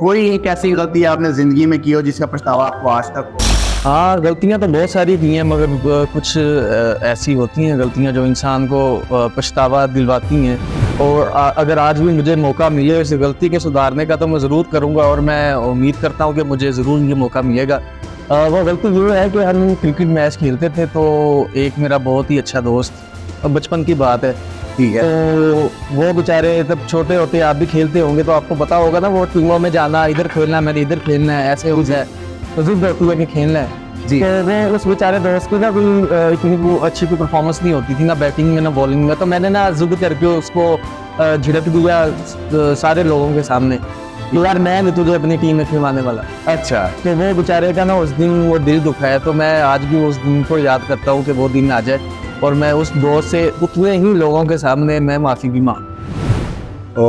कोई एक ऐसी गलती आपने जिंदगी में की हो जिसका पछतावा आपको आज तक हो? हाँ, गलतियाँ तो बहुत सारी की हैं, मगर कुछ ऐसी होती हैं गलतियाँ जो इंसान को पछतावा दिलवाती हैं। और अगर आज भी मुझे मौका मिले इस गलती के सुधारने का तो मैं ज़रूर करूँगा, और मैं उम्मीद करता हूँ कि मुझे ज़रूर ये मौका मिलेगा। वो गलती ये है कि हम क्रिकेट मैच खेलते थे, तो एक मेरा बहुत ही अच्छा दोस्त, बचपन की बात है, ठीक है। तो वो बेचारे तब छोटे होते, आप भी खेलते होंगे तो आपको पता होगा ना, वो टीमों में जाना, इधर खेलना है, मैंने इधर खेलना है, ऐसे हो जाए तो जिद होती है कि खेलना है जी। तो वो उस बेचारे दोस्त को ना कोई इतनी वो अच्छी कोई परफॉर्मेंस नहीं होती थी, ना बैटिंग में ना बॉलिंग में, तो मैंने ना जिद करके उसको झिड़क दिया सारे लोगों के सामने, यार मैं नहीं तुझे अपनी टीम में खिलवाने वाला। अच्छा। तो वो बेचारे का ना उस दिन वो दिल दुखा है, तो मैं आज भी उस दिन को याद करता हूँ कि वो दिन आ जाए और मैं उस दोस्त से उतने ही लोगों के सामने मैं माफ़ी भी मांग। तो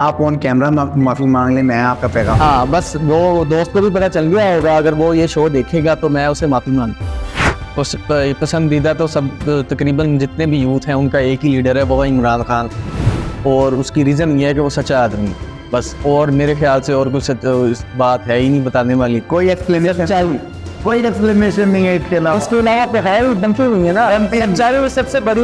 आप ऑन कैमरा माफ़ी मांग लें, मैं आपका पैगाम। हाँ, बस वो दोस्त को भी पता चल गया होगा, अगर वो ये शो देखेगा तो मैं उसे माफ़ी मांग। उस पसंदीदा तो सब तकरीबन जितने भी यूथ हैं उनका एक ही लीडर है, वो है इमरान खान, और उसकी रीज़न ये है कि वो सच्चा आदमी, बस। और मेरे ख्याल से और कुछ इस बात है ही नहीं बताने वाली। कोई एक्सप्लेनेशन नहीं है इसके अलावा? उसके अलावा तो है एकदम से हुई है ना, बेचारे वो सबसे बड़ी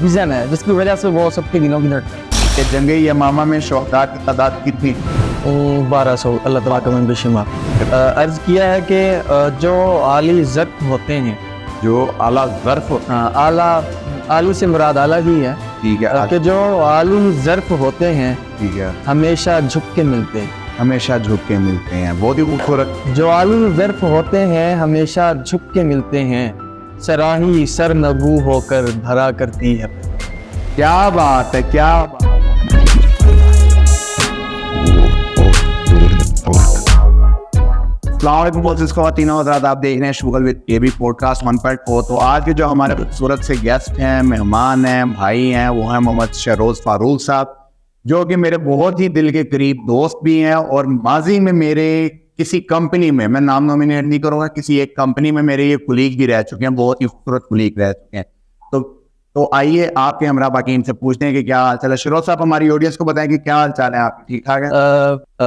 रीज़न है जिसकी वजह से वो सबके दिलों की धड़कन कि जंगे यमामा में शोहदा की तादाद कितनी? 1200, अल्लाह तबारक व बेशुमार। अर्ज़ किया है कि जो आली ज़र्फ़ होते हैं, जो आला ज़र्फ़ आला, आली से मुराद आला ही है, ठीक है, कि जो आली ज़र्फ़ होते हैं ठीक है, हमेशा झुक के मिलते हैं, हमेशा झुक के मिलते हैं। बहुत ही खूबसूरत। जो आली ज़र्फ़ होते हैं हमेशा झुक के मिलते हैं, सराही सर नगू होकर भरा करती है। क्या बात है, क्या बात। ख़वातीनो हज़रात, आप देख रहे हैं शुगल विद केबी पॉडकास्ट 1.4। तो आज के जो हमारे खूबसूरत से गेस्ट हैं, मेहमान हैं, भाई हैं, वो हैं मोहम्मद शहरोज़ फारूक साहब, जो कि मेरे बहुत ही दिल के करीब दोस्त भी हैं, और माजी में मेरे किसी कंपनी में, मैं नाम नॉमिनेट नहीं करूँगा, किसी एक कंपनी में मेरे ये कुलीग भी रह चुके हैं, बहुत ही खूबसूरत कुलीग रह चुके हैं। तो आइए आपके हमरा बाकी इनसे पूछते हैं कि क्या हाल चाल है। शरोज़ साहब, हमारी ऑडियंस को बताएं कि क्या हाल चाल है, आप ठीक ठाक है?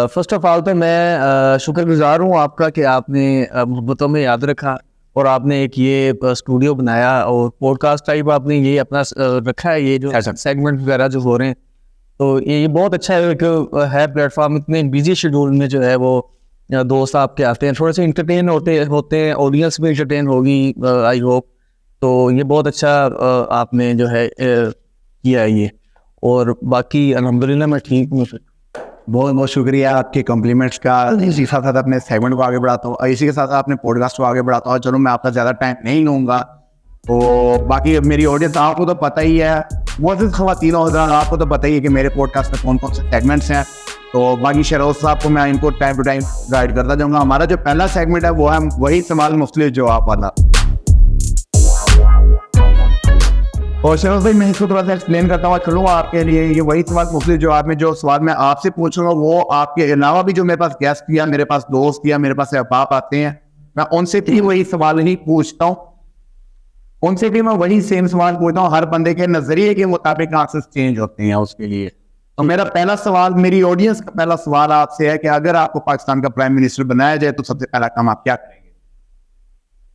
फर्स्ट ऑफ ऑल तो मैं शुक्रगुजार हूँ आपका कि आपने मोहब्बतों में याद रखा और आपने एक ये स्टूडियो बनाया और पॉडकास्ट टाइप आपने ये अपना रखा है, ये जो सेगमेंट वगैरह जो हो रहे हैं, तो ये बहुत अच्छा है प्लेटफॉर्म। इतने बिजी शेड्यूल में जो है वो दोस्त आपके आते हैं, थोड़े से इंटरटेन होते हैं, ऑडियंस भी इंटरटेन होगी, आई होप। तो ये बहुत अच्छा आपने जो है किया है ये, और बाकी अल्हम्दुलिल्लाह मैं ठीक हूँ। बहुत बहुत शुक्रिया आपके कॉम्प्लीमेंट्स का। इसी के साथ साथ अपने सेगमेंट को आगे बढ़ाता हूँ, इसी के साथ साथ अपने पॉडकास्ट को आगे बढ़ाता हूँ। चलो, मैं आपका ज़्यादा टाइम नहीं लूँगा। तो बाकी मेरी ऑडियंस, आपको तो पता ही है, मुअज़्ज़िज़ ख़वातीनो हज़रात, आपको तो पता ही है कि मेरे पॉडकास्ट में कौन कौन से सेगमेंट्स हैं। तो बाकी शहरोज़ साहब को मैं इनको टाइम टू टाइम गाइड करता जाऊँगा। हमारा जो पहला सेगमेंट है वो है वही सवाल मुख्तलिफ जवाब वाला। और शरोज़ भाई, मैं इसको थोड़ा सा एक्सप्लेन करता हुआ चलूँगा आपके लिए। ये वही सवाल मुख्तलिफ जवाब में, जो सवाल मैं आपसे पूछूंगा वो आपके अलावा भी जो मेरे पास गेस्ट किया, मेरे पास दोस्त किया, मेरे पास अहबाब आते हैं, मैं उनसे भी वही सवाल ही पूछता हूँ, उनसे भी मैं वही सेम सवाल पूछता हूँ। हर बंदे के नजरिए के मुताबिक आंसर चेंज होते हैं उसके लिए। तो मेरा पहला सवाल, मेरी ऑडियंस का पहला सवाल आपसे है कि अगर आपको पाकिस्तान का प्राइम मिनिस्टर बनाया जाए तो सबसे पहला काम आप क्या करेंगे?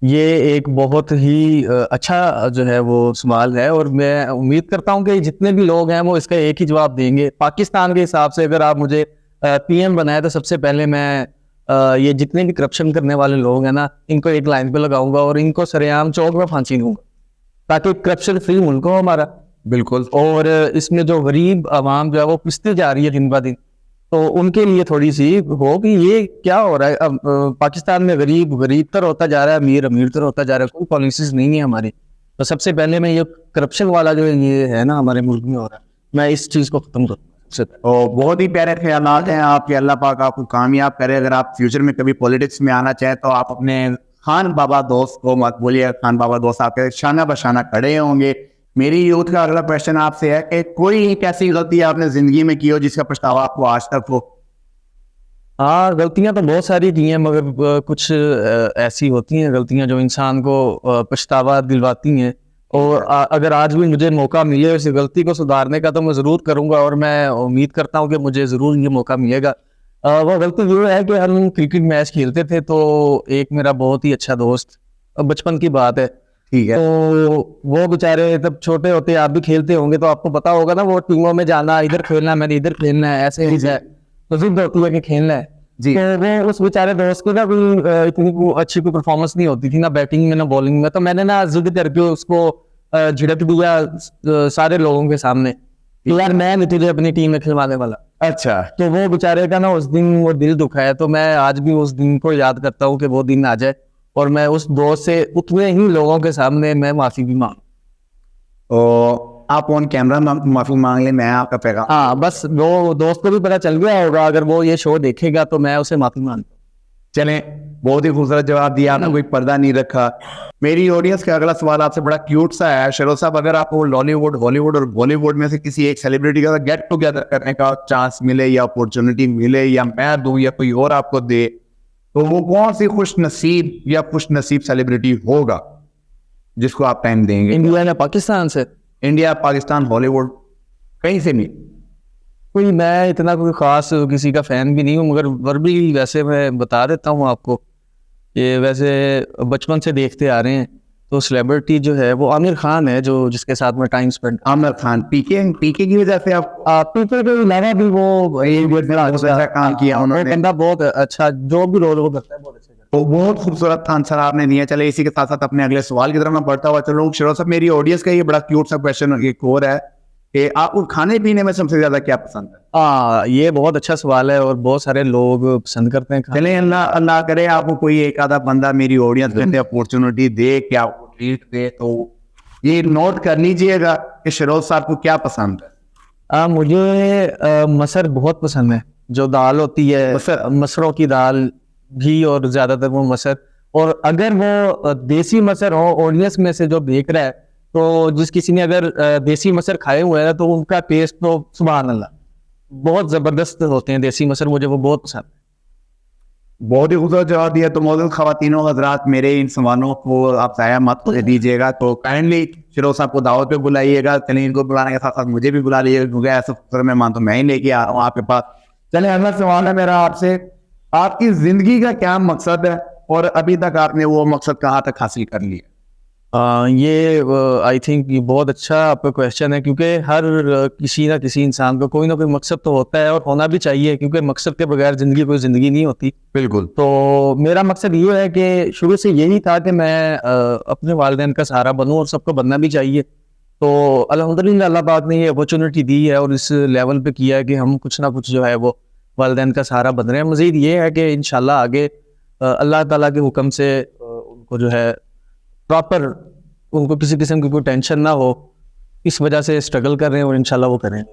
ये एक बहुत ही अच्छा जो है वो सवाल है, और मैं उम्मीद करता हूँ कि जितने भी लोग हैं वो इसका एक ही जवाब देंगे। पाकिस्तान के हिसाब से अगर आप मुझे पीएम बनाए तो सबसे पहले मैं ये जितने भी करप्शन करने वाले लोग हैं ना, इनको एक लाइन पे लगाऊंगा और इनको सरेआम चौक में फांसी दूंगा, ताकि करप्शन फ्री मुल्क हो हमारा। बिल्कुल। और इसमें जो गरीब आवाम जो है वो पिसती जा रही है दिन ब दिन, तो उनके लिए थोड़ी सी हो कि ये क्या हो रहा है। अब पाकिस्तान में गरीब तर होता जा रहा है, अमीर तर होता जा रहा है, कोई पॉलिसीज नहीं है हमारी। तो सबसे पहले मैं ये करप्शन वाला जो ये है ना हमारे मुल्क में हो रहा है, मैं इस चीज़ को खत्म करूँ। बहुत ही प्यारे ख्यालात हैं आपके, अल्लाह पाक आपको कामयाब करे। अगर आप फ्यूचर में कभी पॉलिटिक्स में आना चाहें तो आप अपने खान बाबा दोस्त को मत बोलिए, खान बाबा दोस्त आपके शाना बशाना खड़े होंगे। मेरी यूथ का अगला क्वेश्चन आपसे है कि कोई एक ऐसी गलती आपने जिंदगी में की हो जिसका पछतावा आपको आज तक हो? हाँ, गलतियां तो बहुत सारी की हैं, मगर कुछ ऐसी होती हैं गलतियां जो इंसान को पछतावा दिलवाती हैं। और अगर आज भी मुझे मौका मिले इस गलती को सुधारने का तो मैं ज़रूर करूंगा, और मैं उम्मीद करता हूं कि मुझे ज़रूर ये मौका मिलेगा। वो गलती ये है कि हम क्रिकेट मैच खेलते थे, तो एक मेरा बहुत ही अच्छा दोस्त, बचपन की बात है, ठीक है। तो वो बेचारे तब छोटे होते, आप भी खेलते होंगे तो आपको पता होगा ना, वो टीमों में जाना, इधर खेलना, मैंने इधर खेलना है, ऐसे ही है, तो जिद होती है कि खेलना है जी। तो वो उस बेचारे दोस्त को ना इतनी अच्छी कोई परफॉर्मेंस नहीं होती थी ना बैटिंग में ना बॉलिंग में, तो मैंने ना जिद करके उसको झिड़क दिया सारे लोगों के सामने कि यार मैं नहीं तुझे अपनी टीम में खिलवाने वाला। अच्छा। तो वो बेचारे का ना उस दिन वो दिल दुखा है, तो मैं आज भी उस दिन को याद करता हूँ कि वो दिन आ जाए और मैं उस दोस्त से उतने ही लोगों के सामने मैं माफी भी मांग। तो आप ऑन कैमरा माफी मांग ले, मैं आपका पैगाम। हाँ, बस वो दोस्त को भी पता चल गया होगा, अगर वो ये शो देखेगा तो मैं उसे माफी मांगता हूँ। चलें, बहुत ही खूबसूरत जवाब दिया आपने, कोई पर्दा नहीं रखा। मेरी ऑडियंस का अगला सवाल आपसे बड़ा क्यूट सा है शरोज साहब, अगर आपको लॉलीवुड, हॉलीवुड और बॉलीवुड में से किसी एक सेलिब्रिटी का गेट टुगेदर करने का चांस मिले या अपॉर्चुनिटी मिले, या मैं दूं या कोई और आपको दे, तो वो कौन सी खुश नसीब सेलिब्रिटी होगा जिसको आप टाइम देंगे? इंडिया या पाकिस्तान से? इंडिया, पाकिस्तान, हॉलीवुड, कहीं से भी। कोई मैं इतना कोई खास किसी का फैन भी नहीं हूँ, मगर भी वैसे मैं बता देता हूँ आपको, ये वैसे बचपन से देखते आ रहे हैं, तो सेलिब्रिटी जो है वो आमिर खान है, जो जिसके साथ में टाइम स्पेंड। आमिर खान, पीके की वजह से आप पीपल के अलावा भी वो अच्छा काम किया उन्होंने, बंदा बहुत अच्छा, जो भी रोल वो करता है बहुत अच्छा करता तो बहुत खूबसूरत आंसर आपने दिया। चले इसी के साथ साथ अपने अगले सवाल की तरफ मैं बढ़ता हुआ चलूँ। शरोज साहब, मेरी ऑडियंस का ये बड़ा क्यूट सा क्वेश्चन एक और है कि आपको खाने पीने में सबसे ज्यादा क्या पसंद है? ये बहुत अच्छा सवाल है और बहुत सारे लोग पसंद करते हैं। चले, अल्लाह अल्लाह करे आपको कोई एक आधा बंदा मेरी ऑडियंस में अपॉर्चुनिटी दे कि आपको ट्रीट दे, तो ये नोट कर लीजिएगा कि शरोज साहब को क्या पसंद है। मुझे मसर बहुत पसंद है, जो दाल होती है मसरों की दाल घी, और ज्यादातर वो मसर, और अगर वो देसी मसर हो, ऑडियंस में से जो देख रहा है, तो जिस किसी ने अगर देसी मसर खाए हुए हैं तो उनका टेस्ट तो सुभान अल्लाह, बहुत जबरदस्त होते हैं देसी मसर, मुझे वो बहुत पसंद है। बहुत ही खूबसूरत जवाब दिया। तो मौजूद खवातीनों हजरात, मेरे इन सवालों को आप ज़ाया मत दीजिएगा, तो काइंडली शरोज साहब को दावत पे बुलाइएगा। चलिए, इनको बुलाने के साथ साथ मुझे भी बुला लीजिएगा, क्योंकि ऐसा खूबसूरत मेहमान तो मैं ही लेके आ रहा हूँ आपके पास। चलिए, अगला सवाल है मेरा आपसे, आपकी जिंदगी का क्या मकसद है और अभी तक आपने वो मकसद कहाँ तक हासिल कर लिया? ये आई थिंक ये बहुत अच्छा आपका क्वेश्चन है, क्योंकि हर किसी ना किसी इंसान को कोई ना कोई मकसद तो होता है और होना भी चाहिए, क्योंकि मकसद के बगैर जिंदगी कोई जिंदगी नहीं होती। बिल्कुल। तो मेरा मकसद ये है कि शुरू से यही था कि मैं अपने वालिदैन का सहारा बनूं, और सबको बनना भी चाहिए। तो अल्हम्दुलिल्लाह अल्लाह पाक ने ये अपॉर्चुनिटी दी है और इस लेवल पे किया है कि हम कुछ ना कुछ जो है वो वालिदैन का सहारा बन रहे हैं। मज़ीद ये है कि इंशाल्लाह आगे अल्लाह ताला के हुक्म से उनको जो है प्रॉपर, उनको किसी किस्म की कोई टेंशन ना हो, इस वजह से स्ट्रगल कर रहे हैं और इंशाल्लाह वो करें।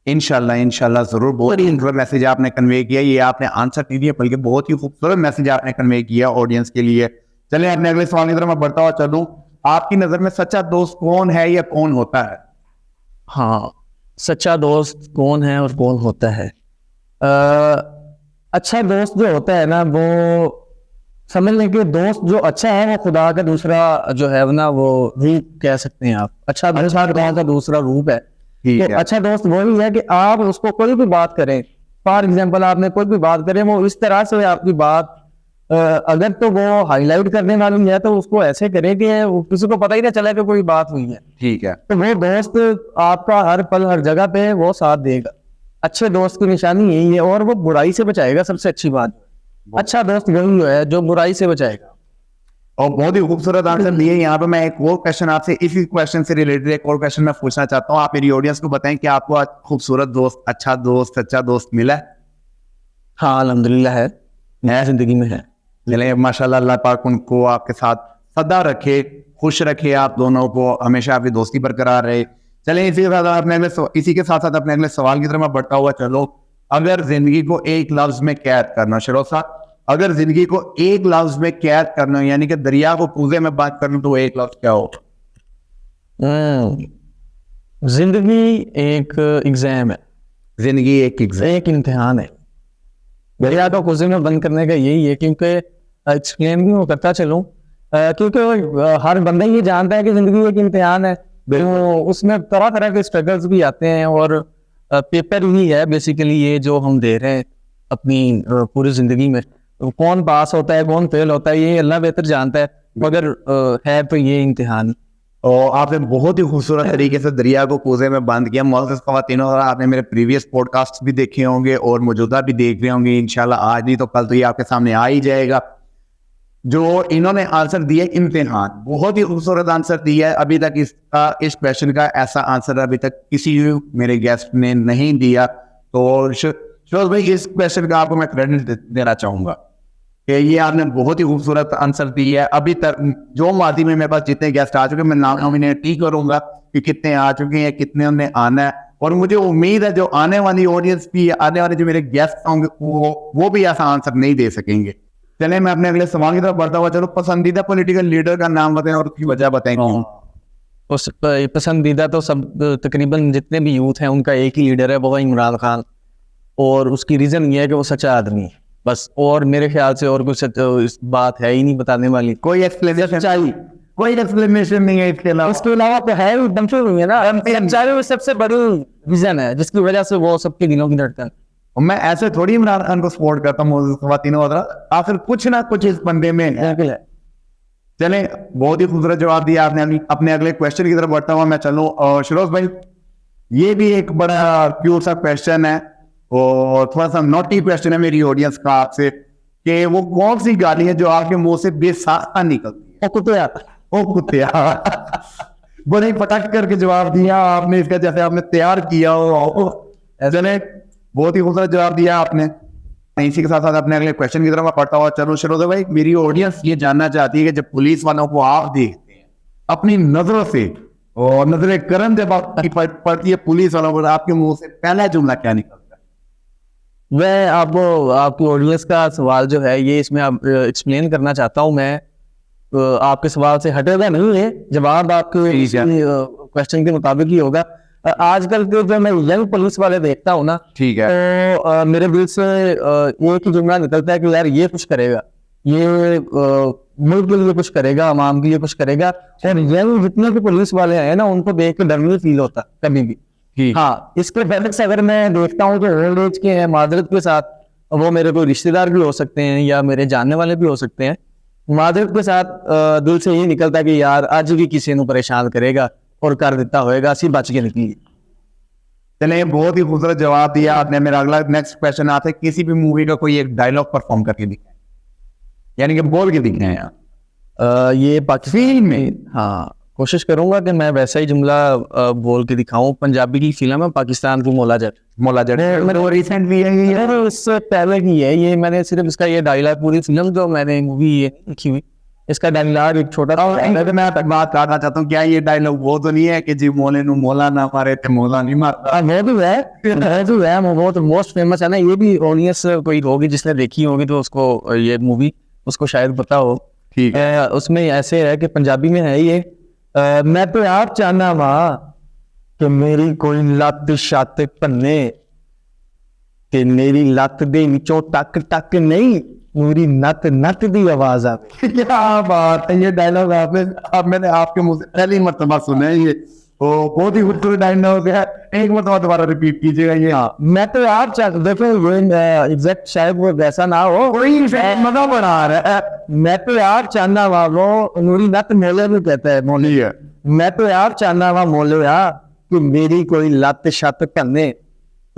इंशाल्लाह ज़रूर। बहुत ही खूबसूरत मैसेज आपने कन्वे किया, ये आपने आंसर नहीं दिया बल्कि बहुत ही खूबसूरत मैसेज आपने कन्वे किया ऑडियंस के लिए। चलिए, अपने अगले सवाल की तरफ मैं बढ़ता हुआ चलूं। आपकी नज़र में सच्चा दोस्त कौन है या कौन होता है? हाँ, सच्चा दोस्त कौन है और कौन होता है? अच्छा दोस्त जो होता है ना, वो समझ लें कि दोस्त जो अच्छा है वो खुदा का दूसरा जो है ना, वो रूप कह सकते हैं आप। अच्छा दोस्त खुदा का दूसरा रूप है। तो अच्छा दोस्त वही है कि आप उसको कोई भी बात करें, फॉर एग्जाम्पल आपने कोई भी बात करें, वो इस तरह से आपकी बात अगर तो वो हाईलाइट करने वाली है तो उसको ऐसे करें कि किसी को पता ही ना चला कि कोई बात हुई है। ठीक है। तो वो दोस्त आपका हर पल हर जगह पे वो साथ देगा। अच्छे दोस्त की निशानी यही है, और वो बुराई से बचाएगा। सबसे अच्छी बात, अच्छा दोस्त वही है जो बुराई से बचाएगा। और बहुत ही खूबसूरत आंसर दिए। यहाँ पे मैं एक और क्वेश्चन आपसे, इसी क्वेश्चन से रिलेटेड एक और क्वेश्चन मैं पूछना चाहता हूँ। आप मेरी ऑडियंस को बताएं कि आपको आज खूबसूरत दोस्त, अच्छा दोस्त, सच्चा दोस्त मिला है? हाँ, अल्हम्दुलिल्लाह है, नया जिंदगी में है। चले, माशाल्लाह, अल्लाह पाक उनको आपके साथ सदा रखे, खुश रखे, आप दोनों को हमेशा आपकी दोस्ती बरकरार रहे। चले, इसी के साथ साथ अपने अगले सवाल की तरफ मैं बढ़ता हुआ चलो। अगर जिंदगी को एक लफ्ज में कैद करना, शरोज साहब, अगर जिंदगी को एक लफ्ज में कैद करना, यानी कि दरिया को पूजे में बात करना, तो एक लफ्ज क्या हो? जिंदगी एक एग्जाम है। जिंदगी एक इम्तिहान है। दरिया को कुएं में बंद करने का यही है, क्योंकि एक्सप्लेन भी मैं करता चलूं, क्योंकि हर बंदा ये जानता है कि जिंदगी एक इम्तिहान है, तो उसमें तरह तरह के स्ट्रगल्स भी आते हैं, और पेपर ही है बेसिकली ये जो हम दे रहे हैं। अपनी पूरी ज़िंदगी में। तो कौन पास होता है कौन फेल होता है ये अल्लाह बेहतर जानता है, मगर है तो ये इम्तिहान। और आपने बहुत ही खूबसूरत तरीके से दरिया को कोसे में बंद किया। मोअज़्ज़िज़ ख़वातीन और आपने मेरे प्रीवियस पॉडकास्ट भी देखे होंगे और मौजूदा भी देख रहे होंगे, इंशाल्लाह आज नहीं तो कल तो ये आपके सामने आ ही जाएगा। जो इन्होंने आंसर दिया इम्तिहान, बहुत ही खूबसूरत आंसर दिया है। अभी तक इस क्वेश्चन का ऐसा आंसर अभी तक किसी मेरे गेस्ट ने नहीं दिया। तो फिरोज भाई, इस क्वेश्चन का आपको मैं क्रेडिट देना चाहूंगा कि ये आपने बहुत ही खूबसूरत आंसर दिया है। अभी तक जो मादी में मेरे पास जितने गेस्ट आ चुके हैं, मैं नाम नॉमिनेट नहीं करूंगा कि कितने आ चुके हैं, कितने ने आना है। और मुझे उम्मीद है जो आने वाली ऑडियंस भी, आने वाले जो मेरे गेस्ट होंगे वो भी ऐसा आंसर नहीं दे सकेंगे। चले मैं अपने अगले सवाल की तरफ बढ़ता हुआ चलो, पसंदीदा पॉलिटिकल लीडर का नाम बताएं और उसकी वजह बताएं। उस पसंदीदा तो सब तकरीबन जितने भी यूथ हैं उनका एक ही लीडर है, वो है इमरान खान। और उसकी रीज़न ये है कि वो सच्चा आदमी है बस, और मेरे ख्याल से और कुछ इस बात है ही नहीं बताने वाली। कोई एक्सप्लेनेशन नहीं है इसके अलावा। उसके अलावा तो है एकदम से नहीं है ना, सच्चाई वो सबसे बड़ी रीज़न है जिसकी वजह से वो सबके दिलों की धड़कन। और मैं ऐसे थोड़ी इमरान खान को सपोर्ट करता हूँ, ख़वातीनों हज़रात, आखिर कुछ ना कुछ इस बंदे में है। चलें, बहुत ही खूबसूरत जवाब दिया आपने। अपने अगले क्वेश्चन की तरफ बढ़ता हुआ मैं चलूँ। और शिरोज भाई, ये भी एक बड़ा क्यूट सा क्वेश्चन है और थोड़ा सा नॉटी क्वेश्चन है मेरी ऑडियंस का आपसे, कि वो कौन सी गाली है जो आपके मुंह से बेसाख्ता निकलती है? ओ कुत्तिया बड़े पटक करके जवाब दिया आपने इसका, जैसे आपने तैयार किया हो। चले, बहुत ही खूबसूरत जवाब दिया आपने। इसी के साथ साथ अपने अगले क्वेश्चन की तरफ मैं पढ़ता हुआ चलो। शिरोज भाई, मेरी ऑडियंस ये जानना चाहती है कि जब पुलिस वालों को आप देखते हैं अपनी नजरों से और नजर करम जब आपकी पड़ती है पुलिस वालों पर, आपके मुंह से पहला जुमला क्या निकलता है? मैं आपको आपकी ऑडियंस का सवाल जो है ये इसमें आप एक्सप्लेन करना चाहता हूँ। मैं आपके सवाल से हटेगा नहीं है, जवाब आपके क्वेश्चन के मुताबिक ही होगा। आजकल तो जब मैं यंग पुलिस वाले देखता हूँ ना, ठीक है, तो मेरे दिल से एक ही जुमला निकलता है कि यार ये कुछ करेगा, ये मुल्क के लिए कुछ करेगा, आवाम के लिए कुछ करेगा। और यंग जितने भी पुलिस वाले हैं ना, उनको देख के डर नहीं फील होता कभी भी। हाँ, इसके पहले से अगर मैं देखता हूँ कि ओल्ड एज के हैं, माजरत के साथ, वो मेरे कोई रिश्तेदार भी हो सकते हैं या मेरे जानने वाले भी हो सकते हैं, माजरत के साथ दिल से ये निकलता है कि यार आज भी किसी को परेशान करेगा और कर देता होएगा, सी बच के निकली। चलिए, बहुत ही खूबसूरत जवाब दिया आपने। मेरा अगला नेक्स्ट क्वेश्चन आता है, किसी भी मूवी का कोई एक डायलॉग परफॉर्म करके दिखाएं, यानी कि बोल के दिखाएं आप। ये पाकिस्तान में, हाँ, कोशिश करूंगा कि मैं वैसा ही जुमला बोल के दिखाऊं। पंजाबी की फिल्म है पाकिस्तान की, मौला जट। मैंने वो रिसेंटली है, उससे पहले की है ये। मैंने सिर्फ इसका ये डायलॉग, पूरी फिल्म जो मैंने मूवी ये लिखी हुई, इसका डायलॉग एक छोटा मैं बात करना चाहता हूँ, क्या ये डायलॉग वो तो नहीं है कि जी मोले नु मोला ना मारे थे मोला नहीं मारता? वो भी है, वो तो मोस्ट फेमस है ना। ये भी ऑडियंस कोई होगी जिसने देखी होगी तो उसको ये मूवी उसको शायद पता हो। ठीक है, उसमें ऐसे है कि पंजाबी में है ये, मैं तो आप चाहना वहां कि मेरी कोई लत शत भन्ने, कि मेरी लत दे विचों टक टक नहीं, पूरी नत नत दी आवाज आवे। क्या बात है, ये डायलॉग मैंने आपके मुंह से पहली मर्तबा सुना है। ये बहुत ही खूबसूरत डायलॉग है, एक मर्तबा दोबारा रिपीट कीजिएगा ये। हाँ, मैं तो यार देखो एग्जैक्ट शायद वो वैसा ना हो, कोई मजा बना रहा है। मैं तो यार चाहना वालों, नूरी नत मोले में कहता है मोली है, मैं तो यार चाहना वा मोले यार कि मेरी कोई लत शत भन्ने,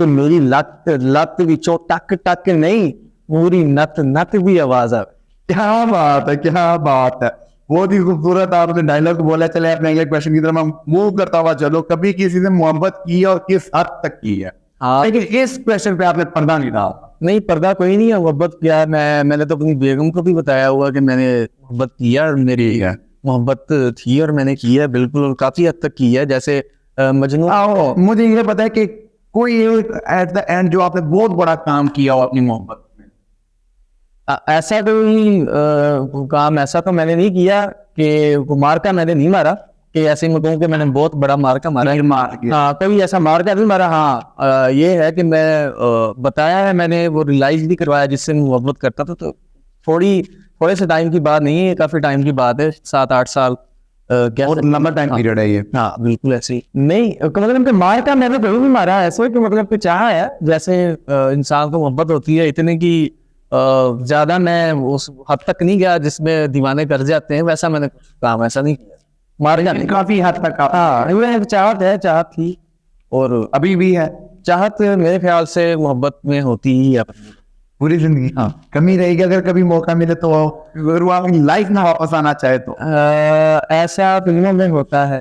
तो मेरी लत विचों टक टक नहीं, पूरी नत नत भी आवाज आवे। क्या बात है, क्या बात है, बहुत ही खूबसूरत आपने डायलॉग बोला। चले अपने अगले क्वेश्चन की तरफ हम मूव करता हुआ चलो। कभी किसी से मोहब्बत की और किस हद तक की है? हाँ, लेकिन इस क्वेश्चन पे आपने पर्दा नहीं डाला। नहीं, पर्दा कोई नहीं है। मोहब्बत किया मैंने तो अपनी बेगम को भी बताया हुआ कि मैंने मोहब्बत किया और मेरी मोहब्बत थी और मैंने किया बिल्कुल, और काफी हद तक की है। जैसे मजनू, मुझे ये पता है कि कोई एट द एंड जो आपने बहुत बड़ा काम किया हो अपनी मोहब्बत में। ऐसा तो काम ऐसा तो मैंने नहीं किया कि मार्का मैंने नहीं मारा, कि ऐसे मैं कहूँ कि मैंने बहुत बड़ा मार्का मारा है। हाँ, कभी ऐसा मार्का नहीं मारा। हाँ, ये है कि मैं बताया है, मैंने वो रियलाइज भी करवाया जिससे मैं मोहब्बत करता था। तो थोड़े से टाइम की बात नहीं है, काफी टाइम की बात है, 7-8 साल क्या बहुत लंबा टाइम पीरियड है ये। हाँ बिल्कुल ऐसे ही नहीं मतलब कि मार का मैंने कभी भी मारा ऐसा कि मतलब कि चाह है जैसे इंसान को मोहब्बत होती है इतने की ज्यादा मैं उस हद तक नहीं गया जिसमें दीवाने कर जाते हैं, वैसा मैंने कुछ काम ऐसा नहीं किया, मार जाने काफी हद तक हाँ चाहत है, चाहत थी और अभी भी है। चाहत मेरे ख्याल से मोहब्बत में होती ही है पूरी जिंदगी कमी रहेगी अगर कभी मौका मिले तो, अगर वो अपनी लाइफ ना वापस आना चाहे तो। ऐसा फिल्मों में होता है।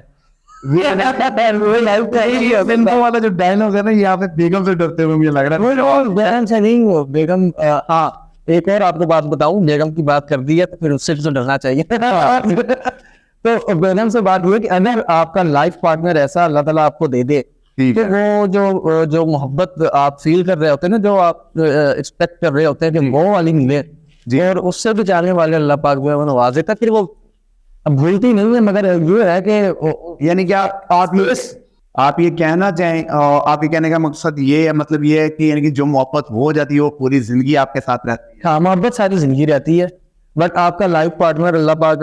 वाला जो डायलॉग है ना, यहाँ पे बेगम से डरते हुए मुझे लग रहा है। बेगम से नहीं, वो बेगम हाँ एक और आपको बात बताऊं, बेगम की बात कर दी है तो फिर उससे तो डरना चाहिए। तो बेगम से बात हुई कि अगर आपका लाइफ पार्टनर ऐसा अल्लाह ताला आपको दे दे कि वो जो मोहब्बत आप फील कर रहे होते हैं ना, जो आप एक्सपेक्ट कर रहे होते हैं कि वो वाली मिले जी, और उससे भी जाने वाले अल्लाह पाक वो नवाज देता, फिर वो भूलती नहीं है। मगर ये है कि यानी कि आप ये कहना चाहें, आप ये कहने का मकसद ये है, मतलब ये है कि यानी कि जो मोहब्बत हो जाती है वो पूरी जिंदगी आपके साथ रहती है। हाँ मोहब्बत सारी जिंदगी रहती है, बट आपका लाइफ पार्टनर अल्लाह पाक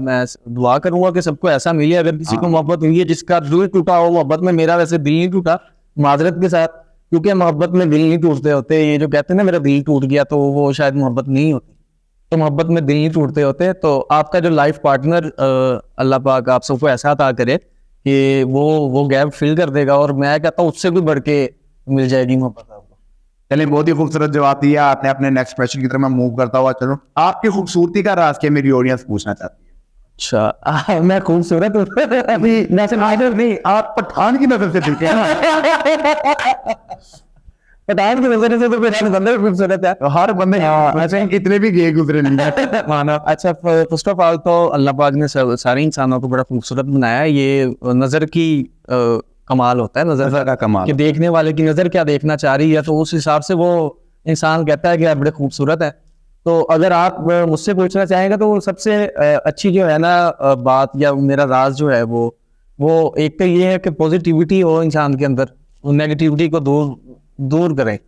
मैं दुआ करूंगा कि सबको ऐसा मिले। अगर किसी को मोहब्बत हुई है जिसका दिल टूटा हो मोहब्बत में, मेरा वैसे दिल नहीं टूटा माजरत के साथ, क्योंकि मोहब्बत में दिल नहीं टूटते होते। ये जो कहते हैं ना मेरा दिल टूट गया, तो वो शायद मोहब्बत नहीं होती, तो मोहब्बत में दिल नहीं टूटते होते। तो आपका जो लाइफ पार्टनर अल्लाह पाक आप सबको ऐसा अता करे कि वो गैप फिल कर देगा, और मैं कहता हूँ उससे भी बढ़ के मिल जाएगी मोहब्बत आपको। चलिए, बहुत ही खूबसूरत जवाब दिया आपने। अपने नेक्स्ट क्वेश्चन की तरफ मैं मूव करता हुआ चलो। आपकी खूबसूरती का राज क्या, मेरी ऑडियंस पूछना चाहती है। अच्छा मैं खूबसूरत अभी नहीं, आप पठान की नजर से देखे हैं। पठान की नजर से तो मेरा बंदर खूबसूरत है, हर बंदे ऐसे इतने भी गे गुजरे नहीं माना। अच्छा फर्स्ट ऑफ ऑल तो अल्लाह पाक ने सारे इंसानों को बड़ा खूबसूरत बनाया है। ये नजर की कमाल होता है, नजर का कमाल कि देखने वाले की नजर क्या देखना चाह रही है, तो उस हिसाब से वो इंसान कहता है कि आप बड़े खूबसूरत है। तो अगर आप मुझसे पूछना चाहेंगे तो सबसे अच्छी जो है ना बात या मेरा राज जो है वो एक तो ये है कि पॉजिटिविटी हो इंसान के अंदर, नेगेटिविटी को दूर करें,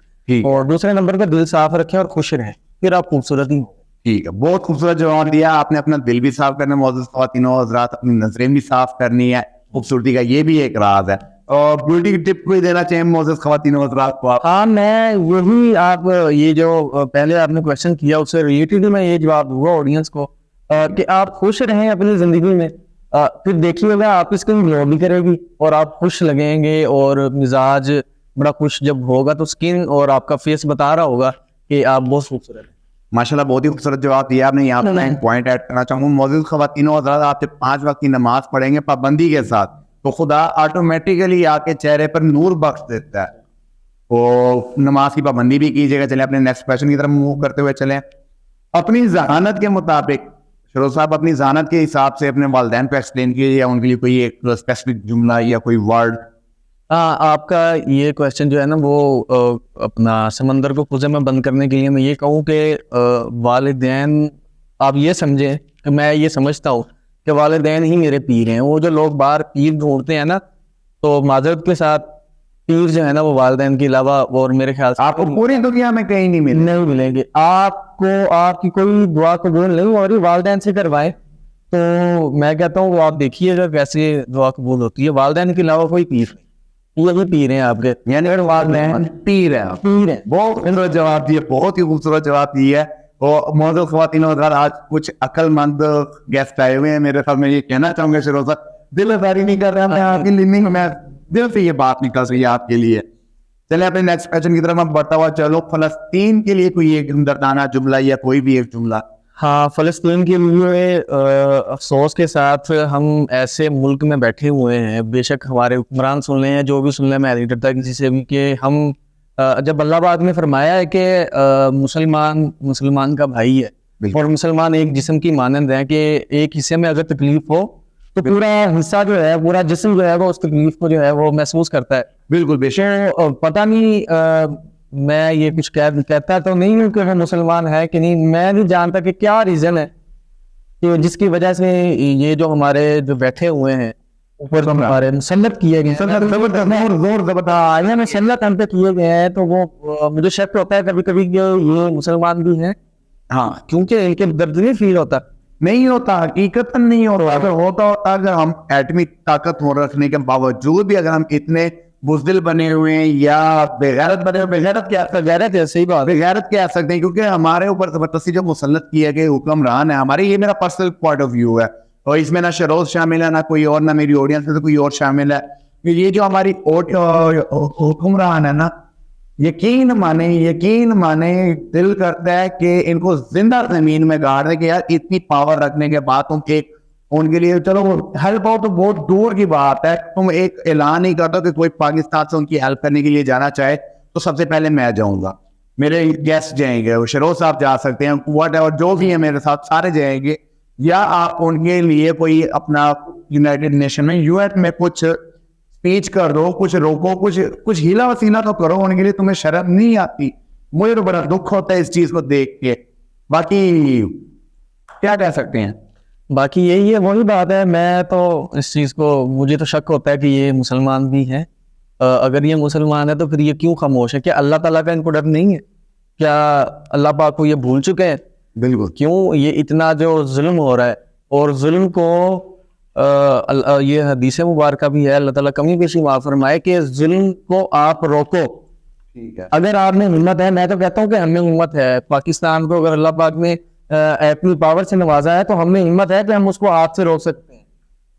और दूसरे नंबर पर दिल साफ रखें और खुश रहें, फिर आप खूबसूरत ही हो। ठीक है, बहुत खूबसूरत जवाब दिया आपने। अपना दिल भी साफ करना मौजूद ख्वातीनो हज़रात, अपनी नजरें भी साफ करनी है। खूबसूरती का ये भी एक राज है। और ब्यूटी की टिप कोई देना चाहिए मौजूद ख्वातीनो हज़रात को आप? हाँ मैं वही, आप ये जो पहले आपने क्वेश्चन किया उससे रिलेटेड मैं ये जवाब दूंगा ऑडियंस को कि आप खुश रहें अपनी जिंदगी में। फिर देखिएगा आपकी स्किन ग्लो भी करेगी और आप खुश लगेंगे, और मिजाज बड़ा खुश जब होगा तो स्किन और आपका फेस बता रहा होगा कि आप बहुत खूबसूरत हैं। माशाल्लाह, बहुत ही खूबसूरत जवाब दिया आपने। यहाँ पर मैं पॉइंट ऐड करना चाहूँगा। मौजूद ख्वातीनो हज़रात, आप जब 5 वक्त की नमाज पढ़ेंगे पाबंदी के साथ, तो खुदा ऑटोमेटिकली आपके चेहरे पर नूर बख्श देता है। तो नमाज की पाबंदी भी कीजिएगा। चले अपने नेक्स्ट क्वेश्चन की तरफ मूव करते हुए चलें। अपनी जहानत के मुताबिक शरोज साहब, अपनी जहानत के हिसाब से अपने वालिदैन को एक्सप्लेन कीजिए, या उनके लिए कोई एक स्पेसिफिक जुमला या कोई वर्ड। आपका ये क्वेश्चन जो है ना वो अपना समंदर को खुज़े में बंद करने के लिए मैं ये कहूँ कि वालिदैन, आप ये समझें कि मैं ये समझता हूँ कि वालिदैन ही मेरे पीर हैं। वो जो लोग बाहर पीर ढूंढते हैं ना, तो माजरत के साथ पीर जो है ना वो वालिदैन के अलावा और मेरे ख्याल से आपको पूरी दुनिया में कहीं नहीं मिलेंगे। आपको आपकी कोई दुआ कबूल नहीं हो रही, वालिदैन से करवाएं तो मैं कहता हूँ वो आप देखिएगा कैसे दुआ कबूल होती है। वालिदैन के अलावा कोई पीर नहीं, वही पीर हैं आपके, यानी वालिदैन पीर है। बहुत खूबसूरत जवाब दिया, बहुत ही खूबसूरत जवाब दिया है। और मौजूद ख्वातीनो हज़रात, आज कुछ अक्लमंद गेस्ट आए हुए हैं मेरे साथ। मैं ये कहना चाहूंगा शरोज साहब, दिलदारी नहीं कर रहा मैं आपकी लिमिंग में, दिल से ये बात निकल रही है आपके लिए। चले अपने नेक्स्ट क्वेश्चन की तरफ मैं बढ़ता हुआ चलो। फलस्तीन के लिए कोई एक दर्दाना जुमला या कोई भी एक जुमला। हाँ, फलस्तीन के लिए अफसोस के साथ हम ऐसे मुल्क में बैठे हुए हैं, बेशक हमारे हुक्मरान सुन रहे हैं, जो भी सुन रहे, मैं नहीं डरता किसी से भी, कि हम जब अल्लाह पाक ने फरमाया है कि मुसलमान का भाई है और मुसलमान एक जिस्म की मानंद है, कि एक हिस्से में अगर तकलीफ हो तो पूरा हिस्सा जो है, पूरा जिस्म जो है वो उस तकलीफ को जो है वो महसूस करता है। बिल्कुल बेशक। पता नहीं मैं ये कुछ कहता तो नहीं हूँ कि वो मुसलमान है कि नहीं, मैं नहीं जानता कि क्या रीज़न है कि जिसकी वजह से ये जो हमारे जो बैठे हुए हैं ऊपर हमारे मुसल्लत किए गए मुसल्लत हम पे किए गए हैं, तो वो मुझे शक होता है कभी कभी ये मुसलमान भी हैं। हाँ, क्योंकि इनके दर्द नहीं फील होता नहीं होता, हकीकतन नहीं होता। अगर होता अगर हम एटमी ताकत हो रखने के बावजूद भी अगर हम इतने बुज़दिल बने हुए हैं या बेगैरत बने हुए, बेगैरत क्या गैरत है, सही बात। बेगैरत कह सकते हैं, क्योंकि हमारे ऊपर जबरदस्ती जो मुसल्लत किए गए हुक्मरान है हमारे, ये मेरा पर्सनल पॉइंट ऑफ व्यू है, और इसमें ना शरोज शामिल है, ना कोई और, ना मेरी ऑडियंस में से कोई और शामिल है। ये जो हमारी हुक्मरान है ना, यकीन माने दिल करता है कि इनको जिंदा जमीन में गाड़ दे कि यार इतनी पावर रखने के बाद तुम एक उनके लिए चलो हेल्प आओ तो बहुत दूर की बात है, तुम एक ऐलान ही कर दो कि कोई पाकिस्तान से उनकी हेल्प करने के लिए जाना चाहे तो सबसे पहले मैं जाऊंगा, मेरे गेस्ट जाएंगे, वो शरोज साहब जा सकते हैं, व्हाटएवर जो भी है मेरे साथ सारे जाएंगे, या आप उनके लिए कोई अपना यूनाइटेड नेशन में यूएन में कुछ स्पीच कर दो, कुछ रोको, कुछ हीला वसीला तो करो उनके लिए, तुम्हें शर्म नहीं आती? मुझे तो बड़ा दुख होता है इस चीज को देख के। बाकी क्या कह सकते हैं, बाकी यही है, वही बात है। मैं तो इस चीज़ को, मुझे तो शक होता है कि ये मुसलमान भी हैं। अगर ये मुसलमान है तो फिर ये क्यों खामोश है? क्या अल्लाह ताला का इनको डर नहीं है? क्या अल्लाह पाक को ये भूल चुके हैं? बिल्कुल। क्यों ये इतना जो जुल्म हो रहा है, और जुल्म को ये हदीस मुबारक भी है, अल्लाह ताला कमी पेशी माफ फरमाए कि जुल्म को आप रोको। ठीक है। अगर आपने हिम्मत है, मैं तो कहता हूँ कि हमें हिम्मत है, पाकिस्तान को अगर अल्लाह पाक ने अपनी पावर से नवाजा है तो हमें हिम्मत है कि हम उसको हाथ से रोक सकते हैं।